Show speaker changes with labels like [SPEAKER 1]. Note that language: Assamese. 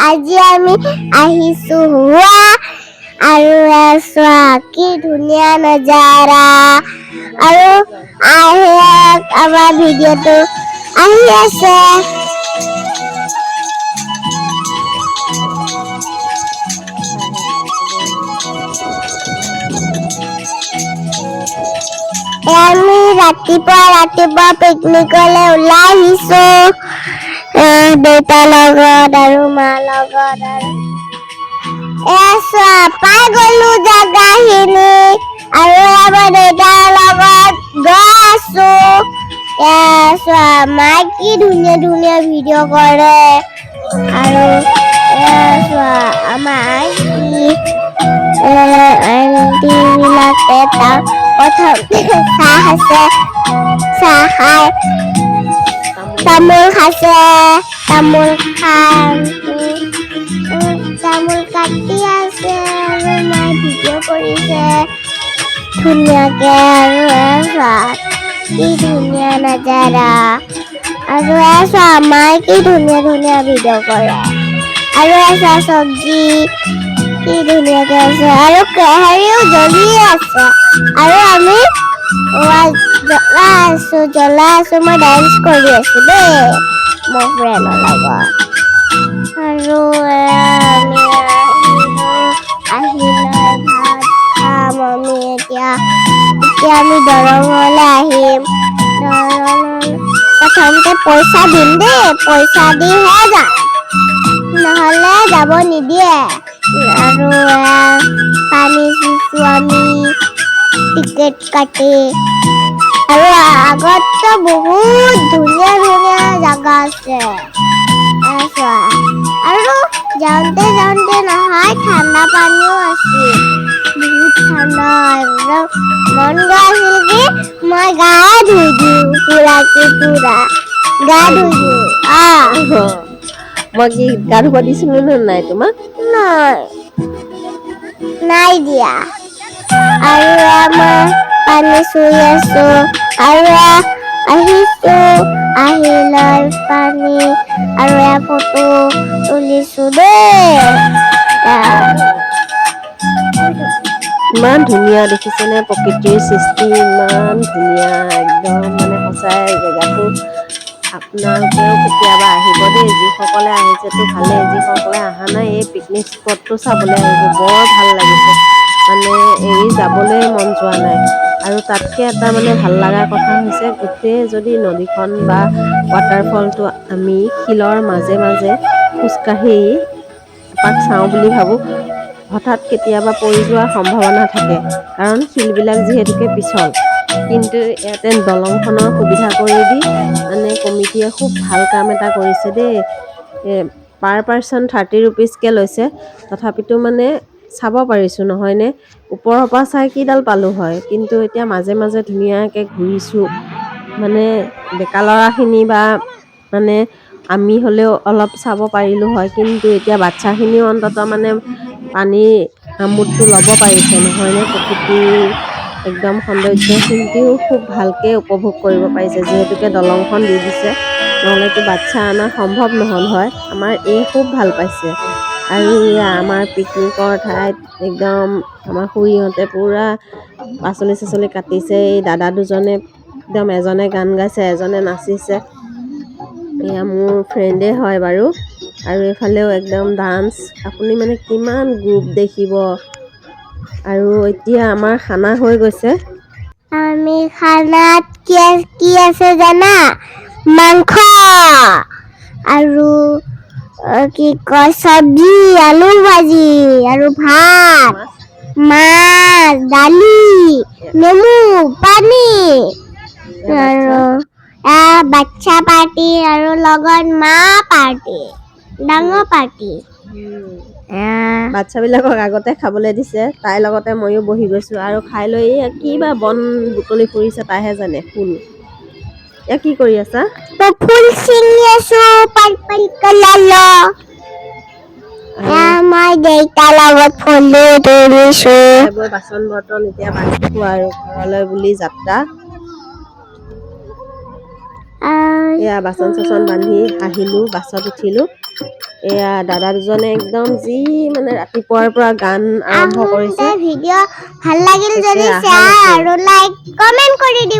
[SPEAKER 1] আজি আমি আহিছো হুৱা আৰু চোৱা কি ধুনীয়া নজাৰা আৰু আমাৰ ভিডিঅ'টো আহি আছে। আমি ৰাতিপুৱা পিকনিকলৈ ওলাই আহিছো দেউতাৰ লগত আৰু মাৰ লগত চোৱা পাই গলো জাগাখিনি আৰু আমাৰ দেউতাৰ লগত গৈ আছো। চোৱা মায়ে কি ধুনীয়া ধুনীয়া ভিডিঅ' কৰে আৰু চোৱা আমাৰ আন্টি বিলাকে প্ৰথমতে চাহ খাই তামোল খাইছে তামোল কাটি আছে আৰু মায়ে ভিডিঅ' কৰিছে ধুনীয়াকে আৰু কি ধুনীয়া নজাৰা আৰু চোৱা মায়ে কি ধুনীয়া ধুনীয়া ভিডিঅ' কৰে আৰু চব্জি কি ধুনীয়াকে আছে আৰু হেৰিও জ্বলি আছে আৰু আমি জ্বলাই আছো মই ডান্স কৰি আছো দেই মোৰ ফ্ৰেণ্ডৰ লগত আৰু আহিলে ভাত খাম আমি এতিয়া আমি দৰঙলৈ আহিম প্ৰথমতে পইচা দিম দেই পইচা দিহে যাম নহ'লে যাব নিদিয়ে আৰু পানী দিছো আমি টিকেট কাটি আৰু আগততো বহুত ধুনীয়া ধুনীয়া জাগা আছে আৰু যাওঁতে নহয় ঠাণ্ডা পানীও আছিল বহুত ঠাণ্ডা একদম মন গৈ আছিল কি মই গা ধুই দিওঁ পুৰা গা ধুই দিওঁ
[SPEAKER 2] মই কি গা ধুব দিছিলো নে নাই তোমাক?
[SPEAKER 1] নাই দিয়া আৰু মই পানী চুই আছো আৰু আহিছো আহি লৈ পানী আৰু ফটো তুলিছো দেই
[SPEAKER 2] ইমান ধুনীয়া দেখিছেনে প্ৰকৃতিৰ সৃষ্টি ইমান ধুনীয়া একদম মানে সঁচাই জেগাটো আপোনালোকেও কেতিয়াবা আহিব দেই যিসকলে আহিছেতো ভালেই যিসকলে অহা নাই এই পিকনিক স্পটটো চাবলৈ আহিব বৰ ভাল লাগিছে মানে এৰি যাবলৈ মন যোৱা নাই আৰু তাতকৈ এটা মানে ভাল লগা কথা হৈছে গোটেই যদি নদীখন বা ৱাটাৰফলটো আমি শিলৰ মাজে মাজে খোজকাঢ়ি এপাক চাওঁ বুলি ভাবোঁ হঠাৎ কেতিয়াবা পৰি যোৱাৰ সম্ভাৱনা থাকে কাৰণ শিলবিলাক যিহেতুকে পিছল কিন্তু ইয়াতে দলংখনৰ সুবিধা কৰি দি মানে কমিটিয়ে খুব ভাল কাম এটা কৰিছে দেই পাৰ পাৰ্চন 30 rupeesকৈ লৈছে তথাপিতো মানে চাব পাৰিছোঁ নহয়নে ওপৰৰ পৰা চাই কিডাল পালোঁ হয় কিন্তু এতিয়া মাজে মাজে ধুনীয়াকৈ ঘূৰিছোঁ মানে ডেকা ল'ৰাখিনি বা মানে আমি হ'লেও অলপ চাব পাৰিলোঁ হয় কিন্তু এতিয়া বাচ্ছাখিনিও অন্ততঃ মানে পানীৰ আমোদটো ল'ব পাৰিছে নহয়নে প্ৰকৃতিৰ একদম সৌন্দৰ্যখিনিও খুব ভালকৈ উপভোগ কৰিব পাৰিছে যিহেতুকে দলংখন দি দিছে নহ'লেতো বাচ্ছা অনা সম্ভৱ নহ'ল হয় আমাৰ খুব ভাল পাইছে আৰু আমাৰ পিকনিকৰ ঠাইত একদম আমাৰ খুৰীহঁতে পূৰা পাচলি কাটিছে এই দাদা দুজনে একদম এজনে গান গাইছে এজনে নাচিছে এয়া মোৰ ফ্ৰেণ্ডে হয় বাৰু আৰু এইফালেও একদম ডান্স আপুনি মানে কিমান গ্ৰুপ দেখিব আৰু এতিয়া আমাৰ খানা হৈ গৈছে
[SPEAKER 1] আমি খানাত কি আছে জানা মাংস আৰু কি কয় চব্জি আলু ভাজি আৰু ভাত মাছ দালি নেমু পানী আৰু বাচ্ছা পাৰ্টি আৰু লগত মা পাৰ্টি ডাঙৰ পাৰ্টি
[SPEAKER 2] বাচ্ছাবিলাকক আগতে খাবলৈ দিছে তাইৰ লগতে ময়ো বহি গৈছোঁ আৰু খাই লৈ কিবা বন বুটলি ফুৰিছে তাইহে জানে ফুল কি কৰি আছা
[SPEAKER 1] ফুল ছিঙি আছো পাৰ্পল কালাৰ মই দেউতাৰ লগত ফটো তুলিছো
[SPEAKER 2] বাচন বৰ্তন এতিয়া বান্ধিছো আৰু ঘৰলৈ বুলি যাত্ৰা এয়া বাচন চাচন বান্ধি আহিলোঁ বাছত উঠিলোঁ এয়া দাদা দুজনে একদম যি মানে ৰাতিপুৱাৰ পৰা গান আৰম্ভ কৰিছে।
[SPEAKER 1] ভিডিঅ' ভাল লাগিল যদি
[SPEAKER 2] এতিয়া আহা
[SPEAKER 1] শ্বেয়াৰ
[SPEAKER 2] নাছিল।
[SPEAKER 1] আৰু লাইক কমেন্ট কৰি দিব।